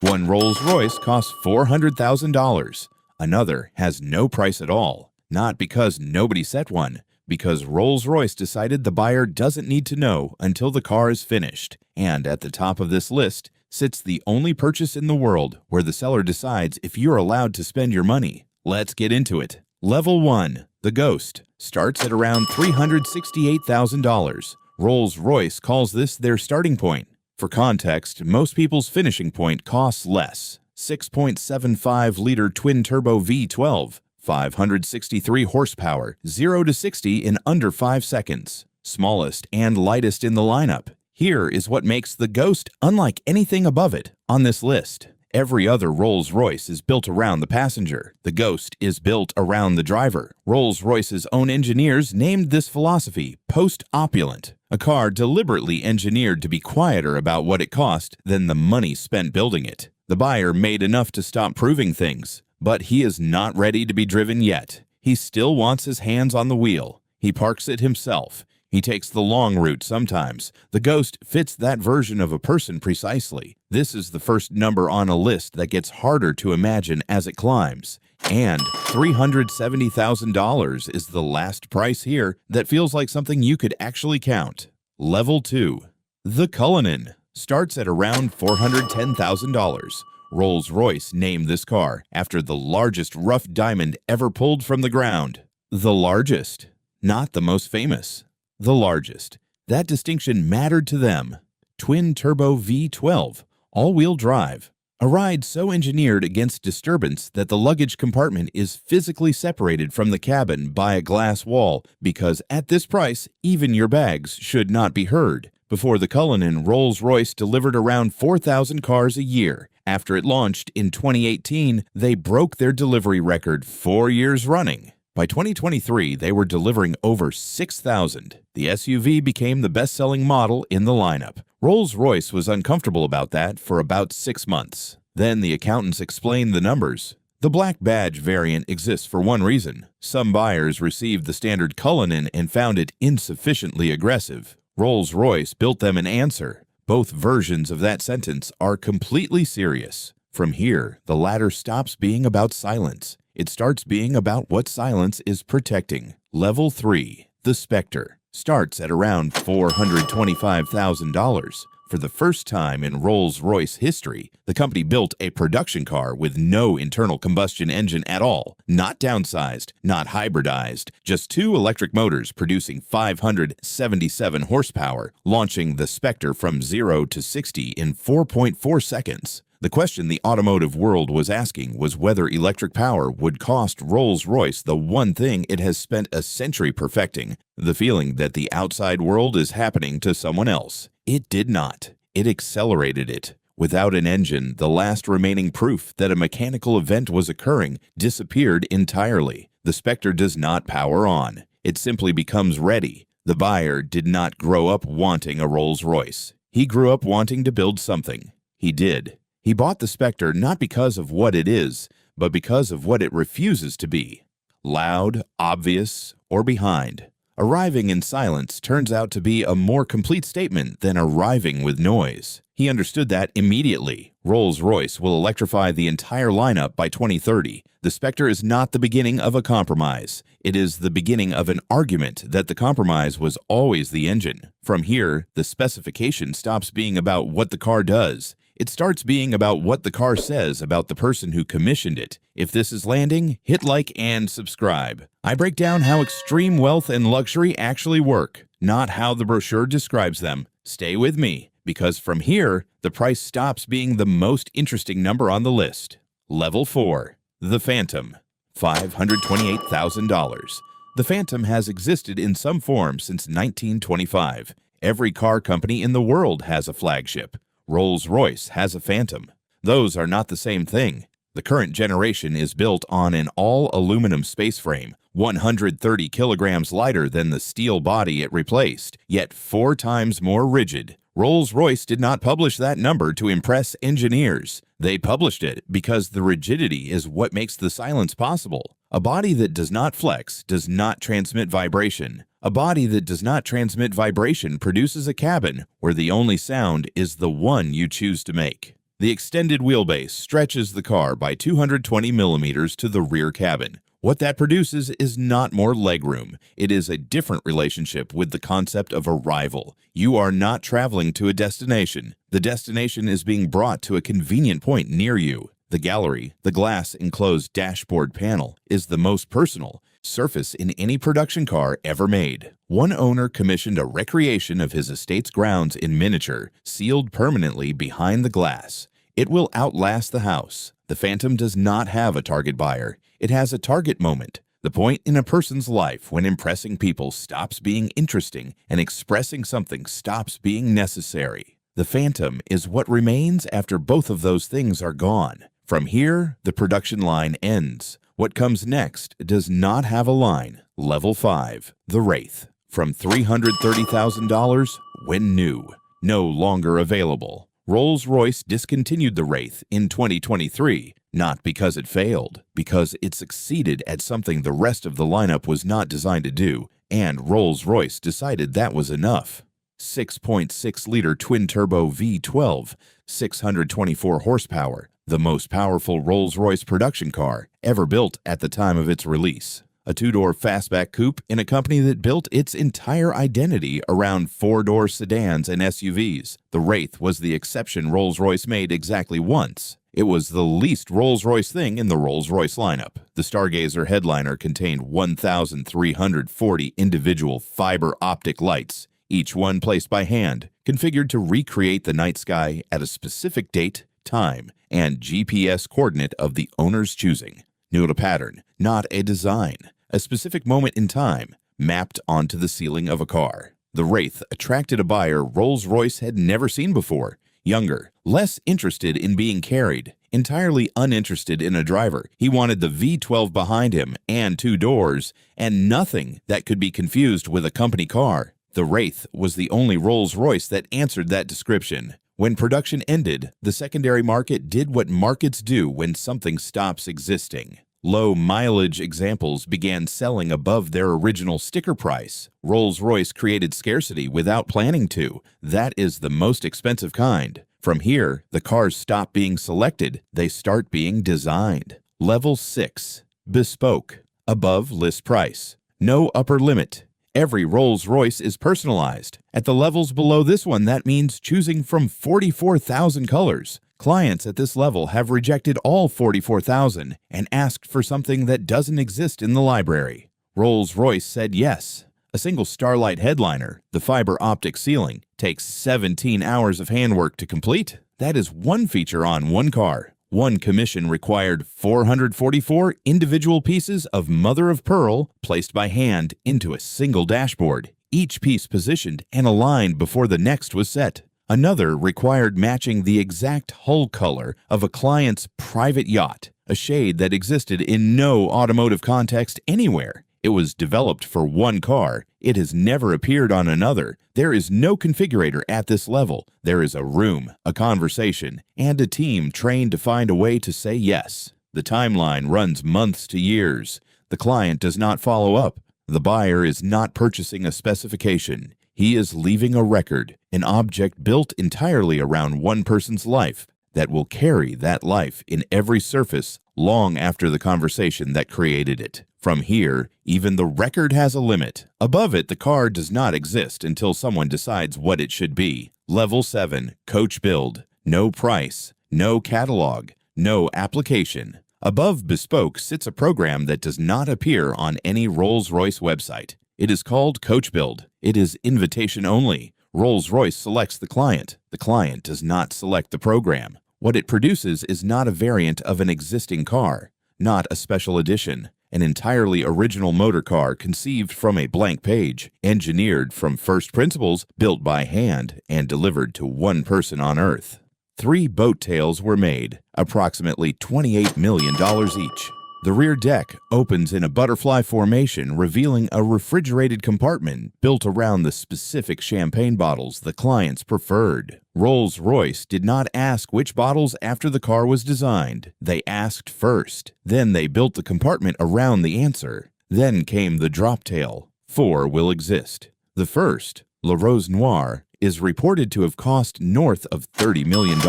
One Rolls-Royce costs $400,000. Another has no price at all. Not because nobody set one, because Rolls-Royce decided the buyer doesn't need to know until the car is finished. And at the top of this list sits the only purchase in the world where the seller decides if you're allowed to spend your money. Let's get into it. Level 1. The Ghost. Starts at around $368,000. Rolls-Royce calls this their starting point. For context, most people's finishing point costs less. 6.75-liter twin-turbo V12, 563 horsepower, 0 to 60 in under 5 seconds. Smallest and lightest in the lineup. Here is what makes the Ghost unlike anything above it on this list. Every other Rolls-Royce is built around the passenger. The Ghost is built around the driver. Rolls-Royce's own engineers named this philosophy post-opulent, a car deliberately engineered to be quieter about what it cost than the money spent building it. The buyer made enough to stop proving things, but he is not ready to be driven yet. He still wants his hands on the wheel. He parks it himself. He takes the long route sometimes. The Ghost fits that version of a person precisely. This is the first number on a list that gets harder to imagine as it climbs. And $370,000 is the last price here that feels like something you could actually count. Level 2. The Cullinan. Starts at around $410,000. Rolls-Royce named this car after the largest rough diamond ever pulled from the ground. The largest, not the most famous. The largest. That distinction mattered to them. Twin-turbo V12, all-wheel drive. A ride so engineered against disturbance that the luggage compartment is physically separated from the cabin by a glass wall because at this price, even your bags should not be heard. Before the Cullinan, Rolls-Royce delivered around 4,000 cars a year. After it launched in 2018, they broke their delivery record 4 years running. By 2023, they were delivering over 6,000. The SUV became the best-selling model in the lineup. Rolls-Royce was uncomfortable about that for about 6 months. Then the accountants explained the numbers. The black badge variant exists for one reason. Some buyers received the standard Cullinan and found it insufficiently aggressive. Rolls-Royce built them an answer. Both versions of that sentence are completely serious. From here, the latter stops being about silence. It starts being about what silence is protecting. Level 3. The Spectre. Starts at around $425,000. For the first time in Rolls-Royce history, the company built a production car with no internal combustion engine at all. Not downsized, not hybridized, just 2 electric motors producing 577 horsepower, launching the Spectre from 0 to 60 in 4.4 seconds. The question the automotive world was asking was whether electric power would cost Rolls-Royce the one thing it has spent a century perfecting, the feeling that the outside world is happening to someone else. It did not. It accelerated it. Without an engine, the last remaining proof that a mechanical event was occurring disappeared entirely. The Spectre does not power on. It simply becomes ready. The buyer did not grow up wanting a Rolls-Royce. He grew up wanting to build something. He did. He bought the Spectre not because of what it is, but because of what it refuses to be. Loud, obvious, or behind. Arriving in silence turns out to be a more complete statement than arriving with noise. He understood that immediately. Rolls-Royce will electrify the entire lineup by 2030. The Spectre is not the beginning of a compromise. It is the beginning of an argument that the compromise was always the engine. From here, the specification stops being about what the car does. It starts being about what the car says about the person who commissioned it. If this is landing, hit like and subscribe. I break down how extreme wealth and luxury actually work, not how the brochure describes them. Stay with me, because from here, the price stops being the most interesting number on the list. Level 4. The Phantom. $528,000. The Phantom has existed in some form since 1925. Every car company in the world has a flagship. Rolls-Royce has a Phantom. Those are not the same thing. The current generation is built on an all-aluminum space frame, 130 kilograms lighter than the steel body it replaced, yet 4 times more rigid. Rolls-Royce did not publish that number to impress engineers. They published it because the rigidity is what makes the silence possible. A body that does not flex does not transmit vibration. A body that does not transmit vibration produces a cabin where the only sound is the one you choose to make. The extended wheelbase stretches the car by 220 millimeters to the rear cabin. What that produces is not more legroom. It is a different relationship with the concept of arrival. You are not traveling to a destination. The destination is being brought to a convenient point near you. The gallery, the glass-enclosed dashboard panel, is the most personal surface in any production car ever made. One owner commissioned a recreation of his estate's grounds in miniature, sealed permanently behind the glass. It will outlast the house. The Phantom does not have a target buyer. It has a target moment, the point in a person's life when impressing people stops being interesting and expressing something stops being necessary. The Phantom is what remains after both of those things are gone. From here, the production line ends. What comes next does not have a line. Level 5, the Wraith. From $330,000 when new, no longer available. Rolls-Royce discontinued the Wraith in 2023, not because it failed, because it succeeded at something the rest of the lineup was not designed to do, and Rolls-Royce decided that was enough. 6.6-liter twin-turbo V12, 624 horsepower, the most powerful Rolls-Royce production car ever built at the time of its release. A two-door fastback coupe in a company that built its entire identity around four-door sedans and SUVs. The Wraith was the exception Rolls-Royce made exactly once. It was the least Rolls-Royce thing in the Rolls-Royce lineup. The Stargazer headliner contained 1,340 individual fiber optic lights, each one placed by hand, configured to recreate the night sky at a specific date, time, and GPS coordinate of the owner's choosing. Note a pattern, not a design. A specific moment in time, mapped onto the ceiling of a car. The Wraith attracted a buyer Rolls-Royce had never seen before. Younger, less interested in being carried, entirely uninterested in a driver. He wanted the V12 behind him and two doors, and nothing that could be confused with a company car. The Wraith was the only Rolls-Royce that answered that description. When production ended, the secondary market did what markets do when something stops existing. Low-mileage examples began selling above their original sticker price. Rolls-Royce created scarcity without planning to. That is the most expensive kind. From here, the cars stop being selected. They start being designed. Level 6. Bespoke. Above list price. No upper limit. Every Rolls-Royce is personalized. At the levels below this one, that means choosing from 44,000 colors. Clients at this level have rejected all 44,000 and asked for something that doesn't exist in the library. Rolls-Royce said yes. A single Starlight headliner, the fiber optic ceiling, takes 17 hours of handwork to complete. That is one feature on one car. One commission required 444 individual pieces of mother of pearl placed by hand into a single dashboard, each piece positioned and aligned before the next was set. Another required matching the exact hull color of a client's private yacht, a shade that existed in no automotive context anywhere. It was developed for one car. It has never appeared on another. There is no configurator at this level. There is a room, a conversation, and a team trained to find a way to say yes. The timeline runs months to years. The client does not follow up. The buyer is not purchasing a specification. He is leaving a record, an object built entirely around one person's life that will carry that life in every surface long after the conversation that created it. From here, even the record has a limit. Above it, the car does not exist until someone decides what it should be. Level 7, Coachbuild. No price, no catalog, no application. Above Bespoke sits a program that does not appear on any Rolls-Royce website. It is called Coachbuild. It is invitation only. Rolls-Royce selects the client. The client does not select the program. What it produces is not a variant of an existing car, not a special edition, an entirely original motor car conceived from a blank page, engineered from first principles, built by hand, and delivered to one person on Earth. 3 boat tails were made, approximately $28 million each. The rear deck opens in a butterfly formation, revealing a refrigerated compartment built around the specific champagne bottles the clients preferred. Rolls-Royce did not ask which bottles after the car was designed. They asked first. Then they built the compartment around the answer. Then came the drop tail. 4 will exist. The first, La Rose Noire, is reported to have cost north of $30 million,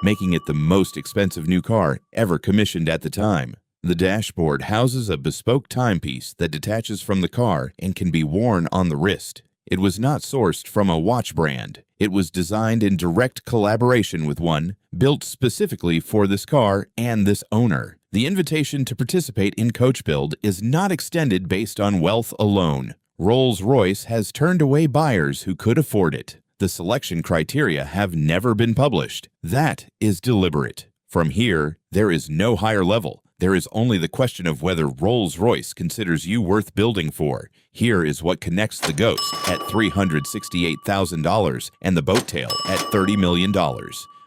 making it the most expensive new car ever commissioned at the time. The dashboard houses a bespoke timepiece that detaches from the car and can be worn on the wrist. It was not sourced from a watch brand. It was designed in direct collaboration with one, built specifically for this car and this owner. The invitation to participate in Coachbuild is not extended based on wealth alone. Rolls-Royce has turned away buyers who could afford it. The selection criteria have never been published. That is deliberate. From here, there is no higher level. There is only the question of whether Rolls-Royce considers you worth building for. Here is what connects the Ghost at $368,000 and the Boattail at $30 million.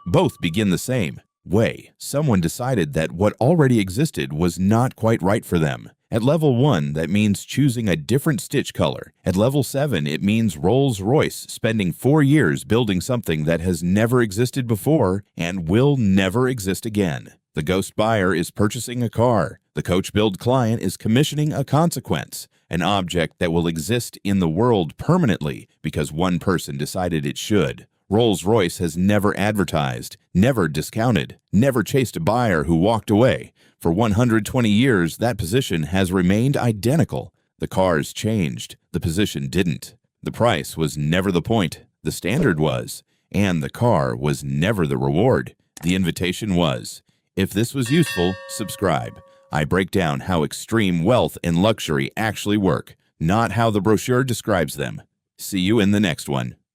Both begin the same way. Someone decided that what already existed was not quite right for them. At level 1, that means choosing a different stitch color. At level 7, it means Rolls-Royce spending 4 years building something that has never existed before and will never exist again. The Ghost buyer is purchasing a car. The Coachbuild client is commissioning a consequence, an object that will exist in the world permanently because one person decided it should. Rolls-Royce has never advertised, never discounted, never chased a buyer who walked away. For 120 years, that position has remained identical. The cars changed, the position didn't. The price was never the point, the standard was. And the car was never the reward. The invitation was. If this was useful, subscribe. I break down how extreme wealth and luxury actually work, not how the brochure describes them. See you in the next one.